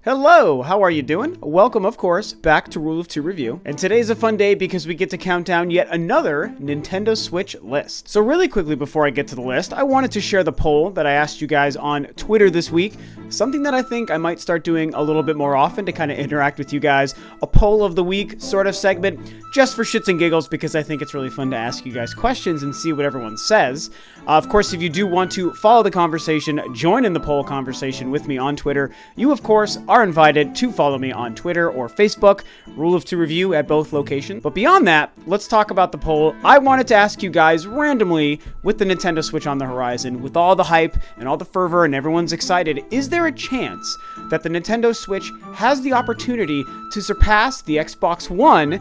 Hello, how are you doing? Welcome, of course, back to Rule of Two Review. And today's a fun day because we get to count down yet another Nintendo Switch list. So really quickly before I get to the list, I wanted to share the poll that I asked you guys on Twitter this week. Something that I think I might start doing a little bit more often to kind of interact with you guys. A poll of the week sort of segment, just for shits and giggles, because I think it's really fun to ask you guys questions and see what everyone says. Of course, if you do want to follow the conversation, join in the poll conversation with me on Twitter, you of course are invited to follow me on Twitter or Facebook, Rule of Two Review at both locations. But beyond that, let's talk about the poll. I wanted to ask you guys randomly, with the Nintendo Switch on the horizon, with all the hype and all the fervor and everyone's excited, is there a chance that the Nintendo Switch has the opportunity to surpass the Xbox One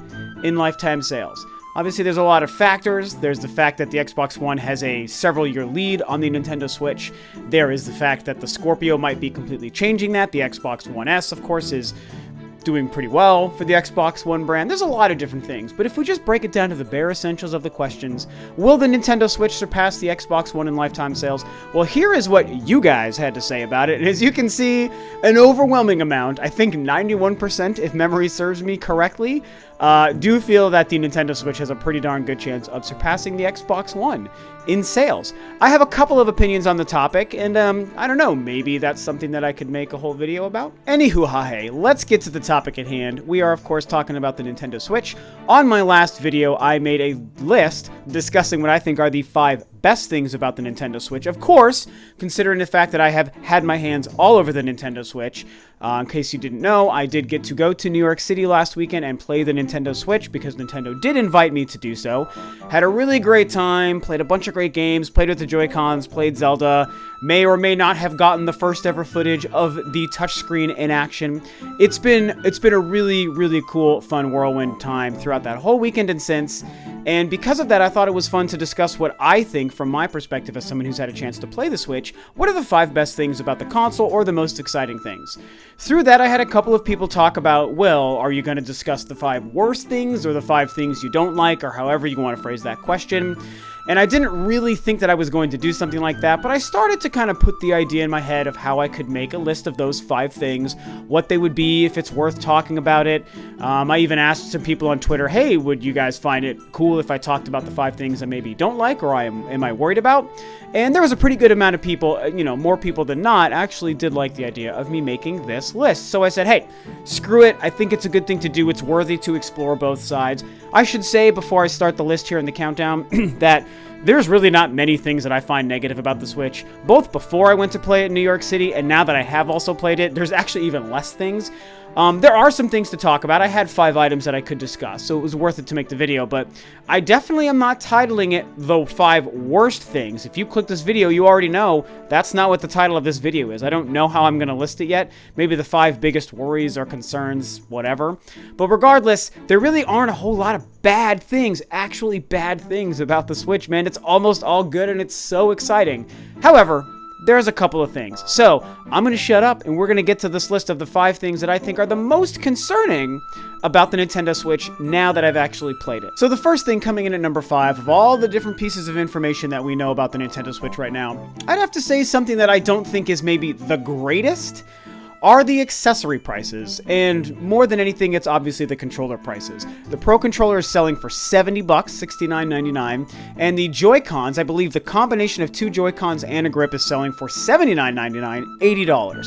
in lifetime sales? Obviously, there's a lot of factors. There's the fact that the Xbox One has a several-year lead on the Nintendo Switch. There is the fact that the Scorpio might be completely changing that. The Xbox One S, of course, is doing pretty well for the Xbox One brand. There's a lot of different things, but if we just break it down to the bare essentials of the questions, will the Nintendo Switch surpass the Xbox One in lifetime sales? Well, here is what you guys had to say about it. And as you can see, an overwhelming amount, I think 91%, if memory serves me correctly, do feel that the Nintendo Switch has a pretty darn good chance of surpassing the Xbox One in sales. I have a couple of opinions on the topic, and I don't know, maybe that's something that I could make a whole video about. Anywho, let's get to the topic at hand. We are, of course, talking about the Nintendo Switch. On my last video, I made a list discussing what I think are the 5 best things about the Nintendo Switch. Of course, considering the fact that I have had my hands all over the Nintendo Switch. In case you didn't know, I did get to go to New York City last weekend and play the Nintendo Switch because Nintendo did invite me to do so. Had a really great time, played a bunch of great games, played with the Joy-Cons, played Zelda, may or may not have gotten the first ever footage of the touchscreen in action. It's been a really, really cool, fun whirlwind time throughout that whole weekend and since. And because of that, I thought it was fun to discuss what I think, from my perspective as someone who's had a chance to play the Switch, what are the 5 best things about the console, or the most exciting things. Through that, I had a couple of people talk about, well, are you going to discuss the 5 worst things, or the 5 things you don't like, or however you want to phrase that question. And I didn't really think that I was going to do something like that, but I started to kind of put the idea in my head of how I could make a list of those 5 things, what they would be, if it's worth talking about it. I even asked some people on Twitter, hey, would you guys find it cool if I talked about the 5 things I maybe don't like, or am I worried about? And there was a pretty good amount of people, more people than not, actually did like the idea of me making this list. So I said, hey, screw it. I think it's a good thing to do. It's worthy to explore both sides. I should say, before I start the list here in the countdown, that there's really not many things that I find negative about the Switch. Both before I went to play it in New York City, and now that I have also played it, there's actually even less things. There are some things to talk about. I had 5 items that I could discuss, so it was worth it to make the video, but I definitely am not titling it the 5 worst things. If you click this video, you already know that's not what the title of this video is. I don't know how I'm going to list it yet. Maybe the 5 biggest worries or concerns, whatever. But regardless, there really aren't a whole lot of bad things, actually bad things about the Switch, man. It's almost all good, and it's so exciting. However, there's a couple of things. So, I'm going to shut up, and we're going to get to this list of the 5 things that I think are the most concerning about the Nintendo Switch now that I've actually played it. So the first thing coming in at number 5 of all the different pieces of information that we know about the Nintendo Switch right now, I'd have to say something that I don't think is maybe the greatest are the accessory prices, and more than anything, it's obviously the controller prices. The Pro Controller is selling for $70, $69.99, and the Joy-Cons, I believe the combination of 2 Joy-Cons and a grip is selling for $79.99, $80.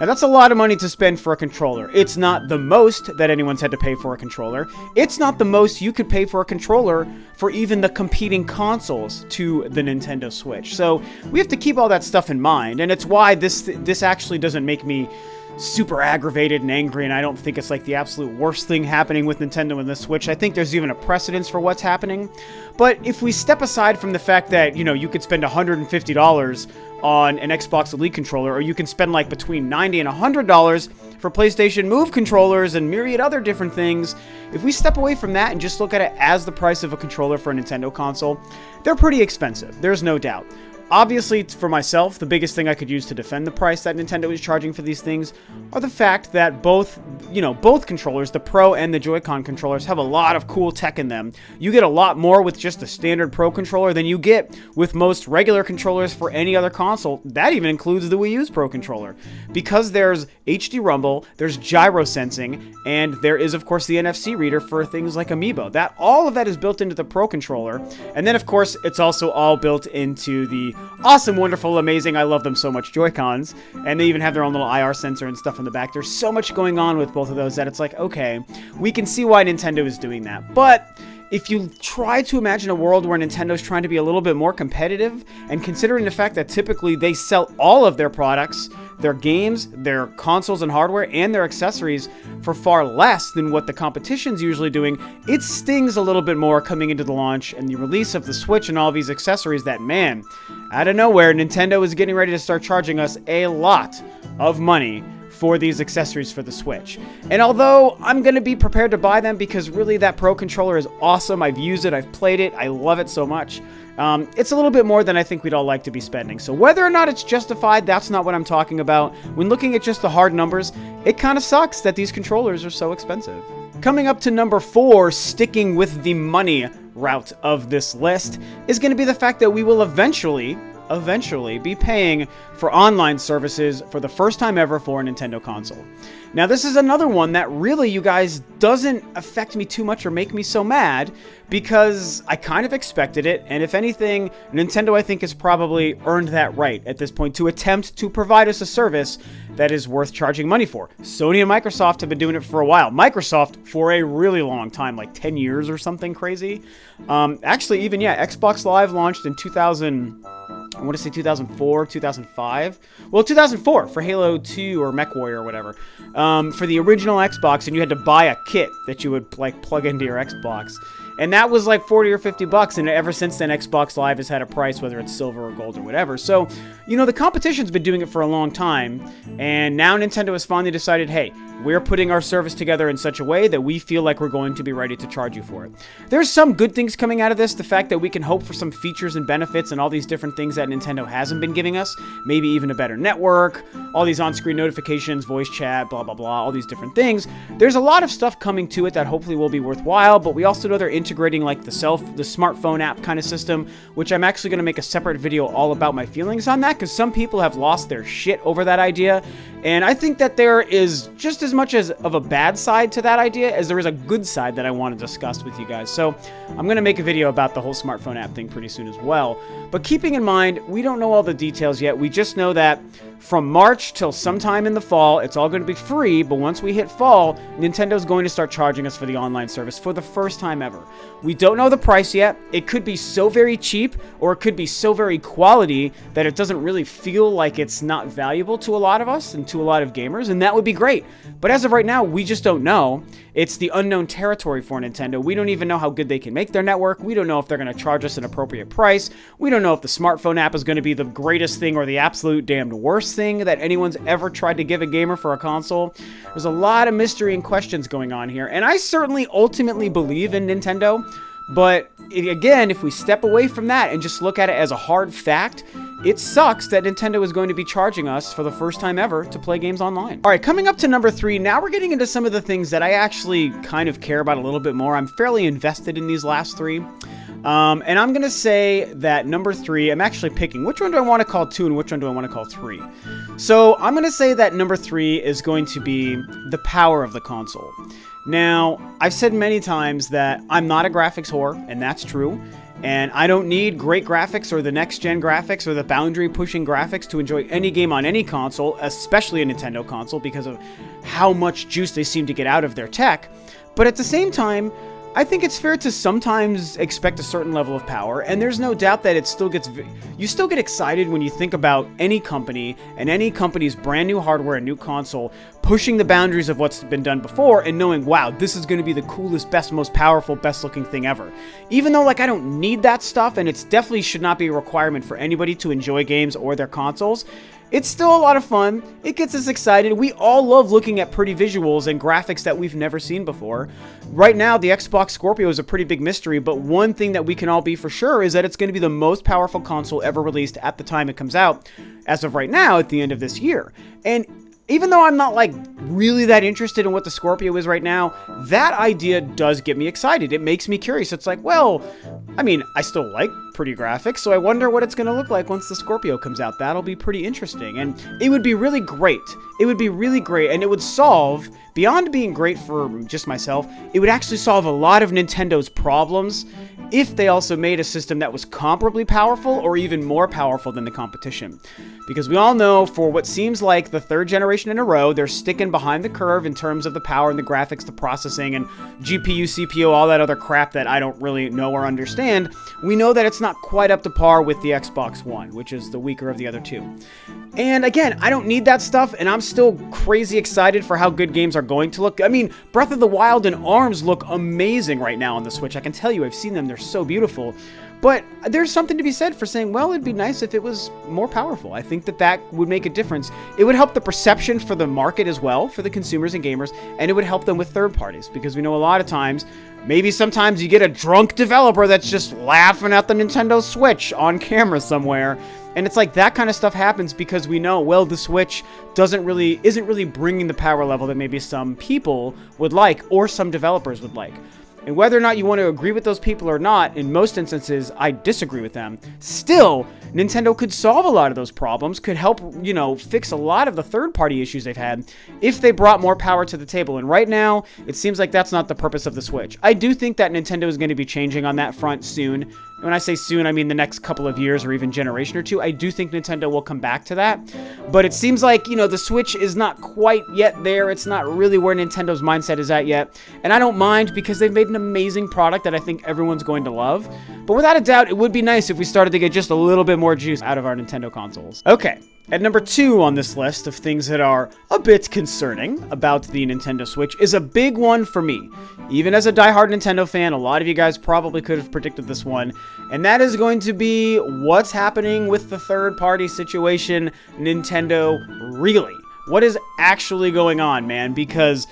Now, that's a lot of money to spend for a controller. It's not the most that anyone's had to pay for a controller. It's not the most you could pay for a controller for even the competing consoles to the Nintendo Switch. So we have to keep all that stuff in mind, and it's why this actually doesn't make me super aggravated and angry, and I don't think it's like the absolute worst thing happening with Nintendo and the Switch. I think there's even a precedence for what's happening. But if we step aside from the fact that, you could spend $150 on an Xbox Elite controller, or you can spend like between $90 and $100 for PlayStation Move controllers and myriad other different things, if we step away from that and just look at it as the price of a controller for a Nintendo console, they're pretty expensive. There's no doubt. Obviously, for myself, the biggest thing I could use to defend the price that Nintendo is charging for these things are the fact that both you know, both controllers, the Pro and the Joy-Con controllers, have a lot of cool tech in them. You get a lot more with just the standard Pro controller than you get with most regular controllers for any other console. That even includes the Wii U's Pro controller. Because there's HD rumble, there's gyro sensing, and there is, of course, the NFC reader for things like Amiibo. All of that is built into the Pro controller. And then, of course, it's also all built into the awesome, wonderful, amazing, I love them so much Joy-Cons. And they even have their own little IR sensor and stuff in the back. There's so much going on with both of those that it's like, okay, we can see why Nintendo is doing that. But if you try to imagine a world where Nintendo's trying to be a little bit more competitive, and considering the fact that typically they sell all of their products, their games, their consoles and hardware, and their accessories for far less than what the competition's usually doing, it stings a little bit more coming into the launch and the release of the Switch and all these accessories that, man, out of nowhere, Nintendo is getting ready to start charging us a lot of money for these accessories for the Switch. And although I'm going to be prepared to buy them because really that Pro controller is awesome, I've used it, I've played it, I love it so much, it's a little bit more than I think we'd all like to be spending. So whether or not it's justified, that's not what I'm talking about. When looking at just the hard numbers, it kind of sucks that these controllers are so expensive. Coming up to number 4, sticking with the money route of this list, is going to be the fact that we will eventually be paying for online services for the first time ever for a Nintendo console. Now, this is another one that really, you guys, doesn't affect me too much or make me so mad because I kind of expected it, and if anything, Nintendo, I think, has probably earned that right at this point to attempt to provide us a service that is worth charging money for. Sony and Microsoft have been doing it for a while. Microsoft for a really long time, like 10 years or something crazy. Actually, even, yeah, Xbox Live launched in 2004, 2005. Well, 2004 for Halo 2 or MechWarrior or whatever. For the original Xbox, and you had to buy a kit that you would like plug into your Xbox. And that was like 40 or 50 bucks, and ever since then, Xbox Live has had a price, whether it's silver or gold or whatever. So, you know, the competition's been doing it for a long time, and now Nintendo has finally decided, hey, we're putting our service together in such a way that we feel like we're going to be ready to charge you for it. There's some good things coming out of this, the fact that we can hope for some features and benefits and all these different things that Nintendo hasn't been giving us, maybe even a better network, all these on-screen notifications, voice chat, blah, blah, blah, all these different things. There's a lot of stuff coming to it that hopefully will be worthwhile, but we also know they're integrating like the smartphone app kind of system, which I'm actually going to make a separate video all about my feelings on that, because some people have lost their shit over that idea, and I think that there is just as much as of a bad side to that idea as there is a good side that I want to discuss with you guys. So I'm going to make a video about the whole smartphone app thing pretty soon as well. But keeping in mind, we don't know all the details yet. We just know that from March till sometime in the fall, it's all going to be free, but once we hit fall, Nintendo's going to start charging us for the online service for the first time ever. We don't know the price yet. It could be so very cheap, or it could be so very quality that it doesn't really feel like it's not valuable to a lot of us and to a lot of gamers, and that would be great. But as of right now, we just don't know. It's the unknown territory for Nintendo. We don't even know how good they can make their network. We don't know if they're going to charge us an appropriate price. We don't know if the smartphone app is going to be the greatest thing or the absolute damned worst thing that anyone's ever tried to give a gamer for a console. There's a lot of mystery and questions going on here, and I certainly ultimately believe in Nintendo, but again, if we step away from that and just look at it as a hard fact, it sucks that Nintendo is going to be charging us for the first time ever to play games online. All right, coming up to number 3, now we're getting into some of the things that I actually kind of care about a little bit more. I'm fairly invested in these last 3. And I'm going to say that number 3, I'm actually picking which one do I want to call 2 and which one do I want to call 3. So I'm going to say that number 3 is going to be the power of the console. Now, I've said many times that I'm not a graphics whore, and that's true. And I don't need great graphics or the next-gen graphics or the boundary-pushing graphics to enjoy any game on any console, especially a Nintendo console, because of how much juice they seem to get out of their tech. But at the same time, I think it's fair to sometimes expect a certain level of power, and there's no doubt that you still get excited when you think about any company and any company's brand new hardware and new console pushing the boundaries of what's been done before and knowing, wow, this is going to be the coolest, best, most powerful, best looking thing ever. Even though, like, I don't need that stuff, and it definitely should not be a requirement for anybody to enjoy games or their consoles, it's still a lot of fun. It gets us excited. We all love looking at pretty visuals and graphics that we've never seen before. Right now, the Xbox Scorpio is a pretty big mystery, but one thing that we can all be for sure is that it's going to be the most powerful console ever released at the time it comes out, as of right now, at the end of this year. And even though I'm not like really that interested in what the Scorpio is right now, that idea does get me excited. It makes me curious. It's like, well, I mean, I still like pretty graphics, so I wonder what it's going to look like once the Scorpio comes out. That'll be pretty interesting, and it would be really great. It would be really great, and it would solve, beyond being great for just myself, it would actually solve a lot of Nintendo's problems if they also made a system that was comparably powerful or even more powerful than the competition. Because we all know, for what seems like the third generation in a row, they're sticking behind the curve in terms of the power and the graphics, the processing, and GPU, CPU, all that other crap that I don't really know or understand. We know that it's not quite up to par with the Xbox One, which is the weaker of the other two. And again, I don't need that stuff, and I'm still crazy excited for how good games are going to look. I mean, Breath of the Wild and ARMS look amazing right now on the Switch. I can tell you, I've seen them. They're so beautiful. But there's something to be said for saying, well, it'd be nice if it was more powerful. I think that that would make a difference. It would help the perception for the market as well, for the consumers and gamers, and it would help them with third parties, because we know a lot of times, maybe sometimes you get a drunk developer that's just laughing at the Nintendo Switch on camera somewhere. And it's like that kind of stuff happens because we know, well, the Switch isn't really bringing the power level that maybe some people would like or some developers would like. And whether or not you want to agree with those people or not, in most instances, I disagree with them. Still, Nintendo could solve a lot of those problems, could help, fix a lot of the third-party issues they've had if they brought more power to the table. And right now, it seems like that's not the purpose of the Switch. I do think that Nintendo is going to be changing on that front soon. When I say soon, I mean the next couple of years or even generation or two. I do think Nintendo will come back to that. But it seems like, the Switch is not quite yet there. It's not really where Nintendo's mindset is at yet. And I don't mind because they've made an amazing product that I think everyone's going to love. But without a doubt, it would be nice if we started to get just a little bit more juice out of our Nintendo consoles. Okay. At number 2 on this list of things that are a bit concerning about the Nintendo Switch is a big one for me. Even as a diehard Nintendo fan, a lot of you guys probably could have predicted this one, and that is going to be what's happening with the third-party situation. Nintendo, really? What is actually going on, man? Because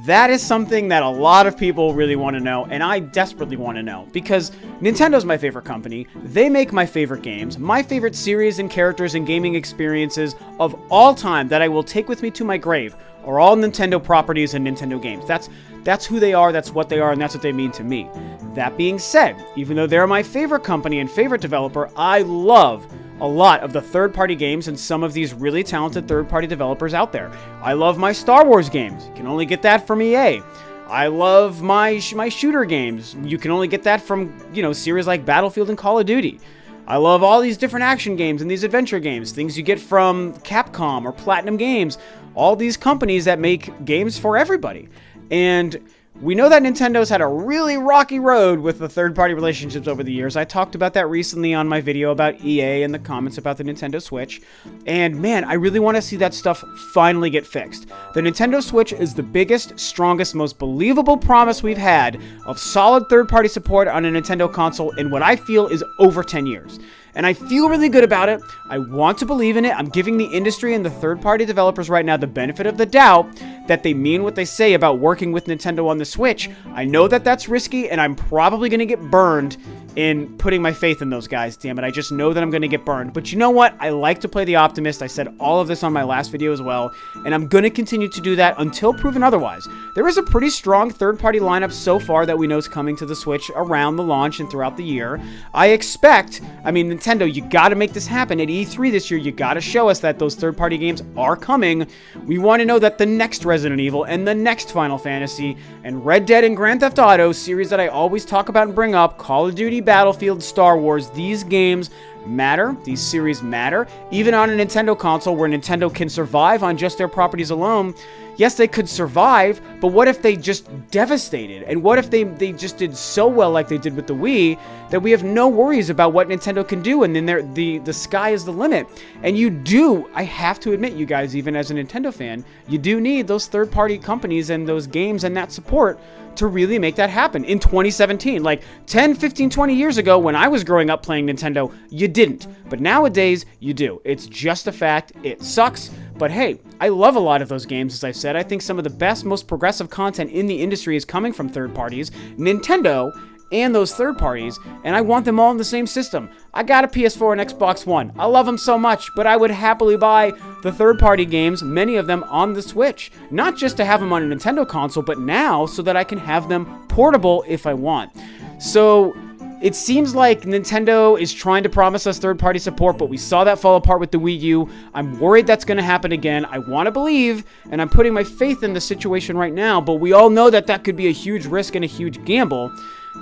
that is something that a lot of people really want to know, and I desperately want to know. Because Nintendo's my favorite company, they make my favorite games, my favorite series and characters and gaming experiences of all time that I will take with me to my grave are all Nintendo properties and Nintendo games. That's who they are, that's what they are, and that's what they mean to me. That being said, even though they're my favorite company and favorite developer, I love a lot of the third-party games and some of these really talented third-party developers out there. I love my Star Wars games. You can only get that from EA. I love my shooter games. You can only get that from, series like Battlefield and Call of Duty. I love all these different action games and these adventure games, things you get from Capcom or Platinum Games, all these companies that make games for everybody. And we know that Nintendo's had a really rocky road with the third-party relationships over the years. I talked about that recently on my video about EA and the comments about the Nintendo Switch. And man, I really want to see that stuff finally get fixed. The Nintendo Switch is the biggest, strongest, most believable promise we've had of solid third-party support on a Nintendo console in what I feel is over 10 years. And I feel really good about it. I want to believe in it. I'm giving the industry and the third-party developers right now the benefit of the doubt that they mean what they say about working with Nintendo on the Switch. I know that that's risky, and I'm probably going to get burned in putting my faith in those guys, damn it. I just know that I'm going to get burned. But you know what? I like to play the optimist. I said all of this on my last video as well, and I'm going to continue to do that until proven otherwise. There is a pretty strong third-party lineup so far that we know is coming to the Switch around the launch and throughout the year. I expect, Nintendo, you got to make this happen. At E3 this year, you got to show us that those third-party games are coming. We want to know that the next Resident Evil and the next Final Fantasy and Red Dead and Grand Theft Auto, series that I always talk about and bring up, Call of Duty, Battlefield, Star Wars, these games matter. These series matter. Even on a Nintendo console where Nintendo can survive on just their properties alone, yes, they could survive, but what if they just devastated? And what if they just did so well like they did with the Wii that we have no worries about what Nintendo can do, and then the sky is the limit? And you do, I have to admit, you guys, even as a Nintendo fan, you do need those third-party companies and those games and that support to really make that happen in 2017. Like 10, 15, 20 years ago when I was growing up playing Nintendo, you didn't. But nowadays, you do. It's just a fact. It sucks. But hey, I love a lot of those games, as I said. I think some of the best, most progressive content in the industry is coming from third parties. Nintendo and those third parties, and I want them all in the same system. I got a PS4 and Xbox One. I love them so much, but I would happily buy the third-party games, many of them on the Switch. Not just to have them on a Nintendo console, but now so that I can have them portable if I want. So it seems like Nintendo is trying to promise us third-party support, but we saw that fall apart with the Wii U. I'm worried that's going to happen again. I want to believe, and I'm putting my faith in the situation right now, but we all know that that could be a huge risk and a huge gamble.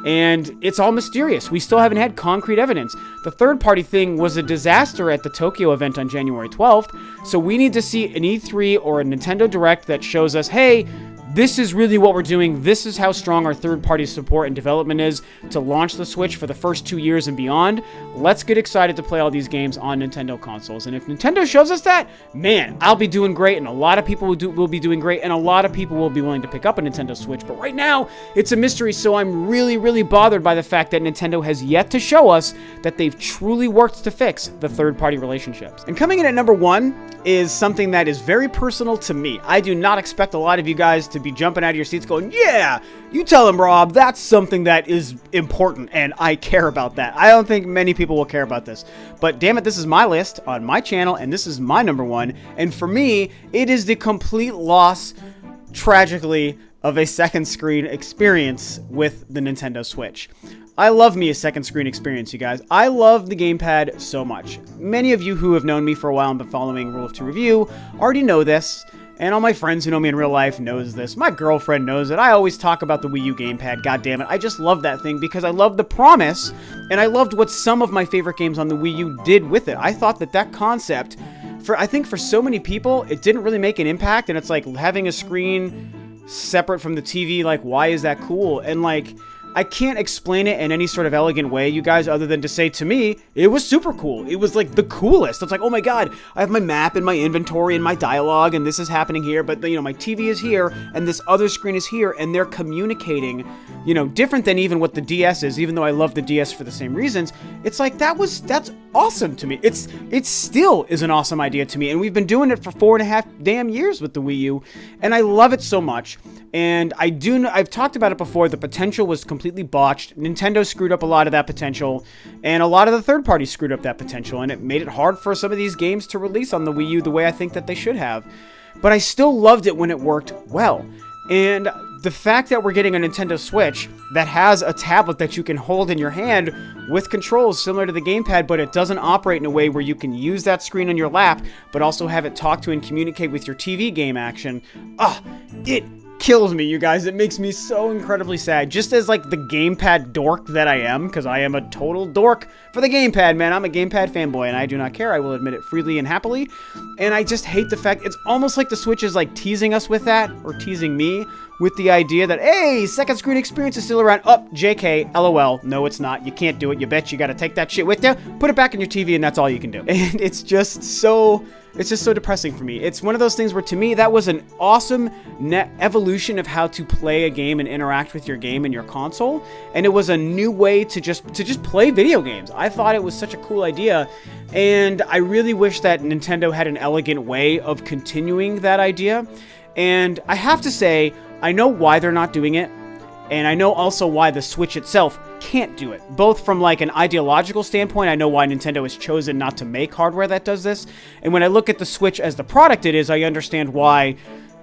And it's all mysterious. We still haven't had concrete evidence. The third-party thing was a disaster at the Tokyo event on January 12th, so we need to see an E3 or a Nintendo Direct that shows us, hey, this is really what we're doing. This is how strong our third-party support and development is to launch the Switch for the first 2 years and beyond. Let's get excited to play all these games on Nintendo consoles. And if Nintendo shows us that, man, I'll be doing great, and a lot of people will be doing great, and a lot of people will be willing to pick up a Nintendo Switch. But right now, it's a mystery, so I'm really, really bothered by the fact that Nintendo has yet to show us that they've truly worked to fix the third-party relationships. And coming in at number 1 is something that is very personal to me. I do not expect a lot of you guys to be jumping out of your seats going, yeah, you tell him, Rob, that's something that is important and I care about that. I don't think many people will care about this, but damn it, this is my list on my channel and this is my number 1. And for me, it is the complete loss, tragically, of a second screen experience with the Nintendo Switch. I love me a second screen experience, you guys. I love the gamepad so much. Many of you who have known me for a while and been following Rule of Two Review already know this, and all my friends who know me in real life knows this. My girlfriend knows it. I always talk about the Wii U gamepad, god damn it. I just love that thing because I love the promise, and I loved what some of my favorite games on the Wii U did with it. I thought that concept, I think for so many people, it didn't really make an impact, and it's like having a screen separate from the TV, like, why is that cool? And like, I can't explain it in any sort of elegant way, you guys, other than to say, to me, it was super cool. It was like the coolest. It's like, oh my god, I have my map and my inventory and my dialogue, and this is happening here, but, you know, my TV is here, and this other screen is here, and they're communicating, you know, different than even what the DS is, even though I love the DS for the same reasons. It's like, that's awesome to me. It still is an awesome idea to me, and we've been doing it for 4.5 damn years with the Wii U, and I love it so much. And I've talked about it before, the potential was completely botched. Nintendo screwed up a lot of that potential, and a lot of the third parties screwed up that potential, and it made it hard for some of these games to release on the Wii U the way I think that they should have. But I still loved it when it worked well. And the fact that we're getting a Nintendo Switch that has a tablet that you can hold in your hand with controls similar to the gamepad, but it doesn't operate in a way where you can use that screen on your lap, but also have it talk to and communicate with your TV game action, it kills me, you guys. It makes me so incredibly sad. Just as like the gamepad dork that I am, because I am a total dork for the gamepad, man. I'm a gamepad fanboy, and I do not care. I will admit it freely and happily. And I just hate the fact it's almost like the Switch is like teasing us with that, or teasing me with the idea that, hey, second screen experience is still around. Oh, JK, LOL. No, it's not. You can't do it. You bet you got to take that shit with you, put it back in your TV, and that's all you can do. And it's just so depressing for me. It's one of those things where, to me, that was an awesome evolution of how to play a game and interact with your game and your console, and it was a new way to just play video games. I thought it was such a cool idea, and I really wish that Nintendo had an elegant way of continuing that idea. And I have to say, I know why they're not doing it, and I know also why the Switch itself can't do it. Both from like an ideological standpoint, I know why Nintendo has chosen not to make hardware that does this. And when I look at the Switch as the product it is, I understand why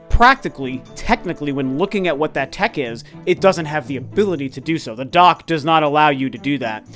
practically, technically, when looking at what that tech is, it doesn't have the ability to do so. The dock does not allow you to do that.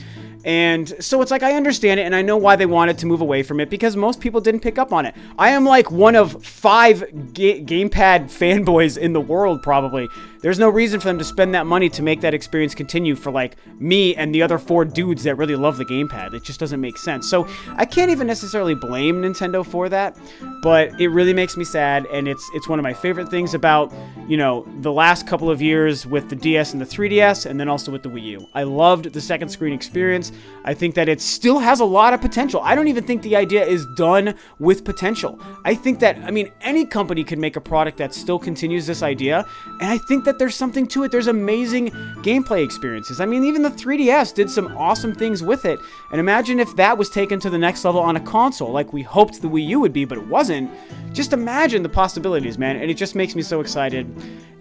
And so it's like, I understand it, and I know why they wanted to move away from it, because most people didn't pick up on it. I am like one of 5 gamepad fanboys in the world, probably. There's no reason for them to spend that money to make that experience continue for like me and the other 4 dudes that really love the gamepad. It just doesn't make sense. So I can't even necessarily blame Nintendo for that, but it really makes me sad, and it's one of my favorite things about, you know, the last couple of years with the DS and the 3DS, and then also with the Wii U. I loved the second screen experience. I think that it still has a lot of potential. I don't even think the idea is done with potential. I think that, I mean, any company could make a product that still continues this idea, and I think that there's something to it. There's amazing gameplay experiences. I mean, even the 3DS did some awesome things with it, and imagine if that was taken to the next level on a console, like we hoped the Wii U would be, but it wasn't. Just imagine the possibilities, man, and it just makes me so excited.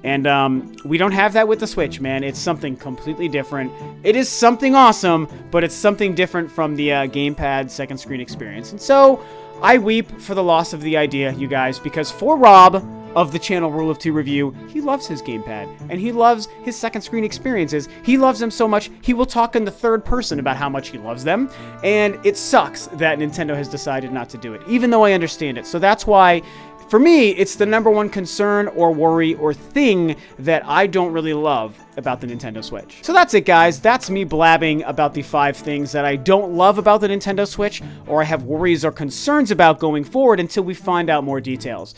And we don't have that with the Switch, man. It's something completely different. It is something awesome, but it's something different from the gamepad second screen experience. And so I weep for the loss of the idea, you guys, because for Rob of the channel Rule of Two Review, he loves his gamepad, and he loves his second screen experiences. He loves them so much, he will talk in the third person about how much he loves them, and it sucks that Nintendo has decided not to do it, even though I understand it. So that's why, for me, it's the number one concern or worry or thing that I don't really love about the Nintendo Switch. So that's it, guys. That's me blabbing about the 5 things that I don't love about the Nintendo Switch, or I have worries or concerns about going forward until we find out more details.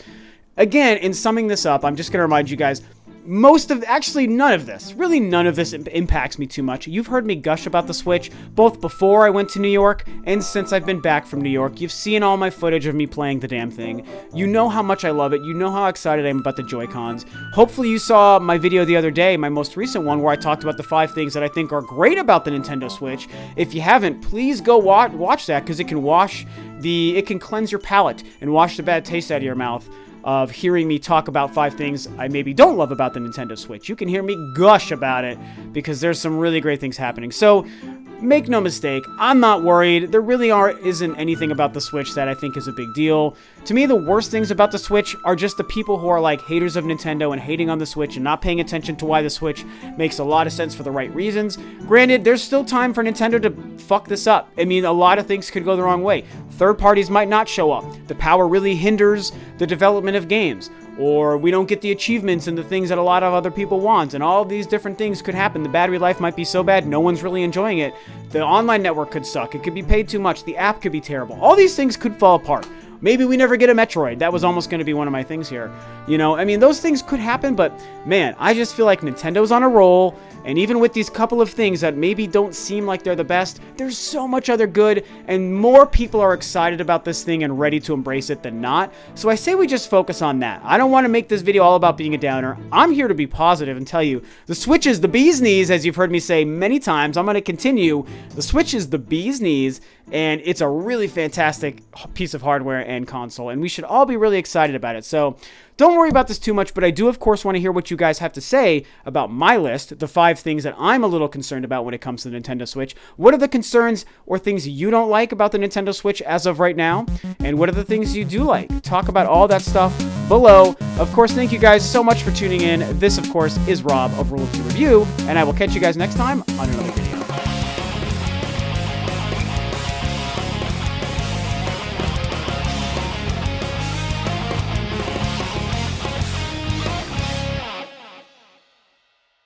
Again, in summing this up, I'm just going to remind you guys, actually none of this impacts me too much. You've heard me gush about the Switch, both before I went to New York and since I've been back from New York. You've seen all my footage of me playing the damn thing. You know how much I love it. You know how excited I am about the Joy-Cons. Hopefully you saw my video the other day, my most recent one, where I talked about the 5 things that I think are great about the Nintendo Switch. If you haven't, please go watch that, because it can cleanse your palate and wash the bad taste out of your mouth of hearing me talk about 5 things I maybe don't love about the Nintendo Switch. You can hear me gush about it because there's some really great things happening. So make no mistake, I'm not worried. There really isn't anything about the Switch that I think is a big deal. To me, the worst things about the Switch are just the people who are like haters of Nintendo and hating on the Switch and not paying attention to why the Switch makes a lot of sense for the right reasons. Granted, there's still time for Nintendo to fuck this up. I mean, a lot of things could go the wrong way. Third parties might not show up. The power really hinders the development of games. Or we don't get the achievements and the things that a lot of other people want, and all these different things could happen. The battery life might be so bad, no one's really enjoying it. The online network could suck. It could be paid too much. The app could be terrible. All these things could fall apart. Maybe we never get a Metroid. That was almost going to be one of my things here. You know, I mean, those things could happen, but man, I just feel like Nintendo's on a roll. And even with these couple of things that maybe don't seem like they're the best, there's so much other good, and more people are excited about this thing and ready to embrace it than not. So I say we just focus on that. I don't want to make this video all about being a downer. I'm here to be positive and tell you, the Switch is the bee's knees, as you've heard me say many times. I'm going to continue. The Switch is the bee's knees, and it's a really fantastic piece of hardware and console, and we should all be really excited about it. So don't worry about this too much, but I do, of course, want to hear what you guys have to say about my list, the 5 things that I'm a little concerned about when it comes to the Nintendo Switch. What are the concerns or things you don't like about the Nintendo Switch as of right now? And what are the things you do like? Talk about all that stuff below. Of course, thank you guys so much for tuning in. This, of course, is Rob of Rule of Two Review, and I will catch you guys next time on another video.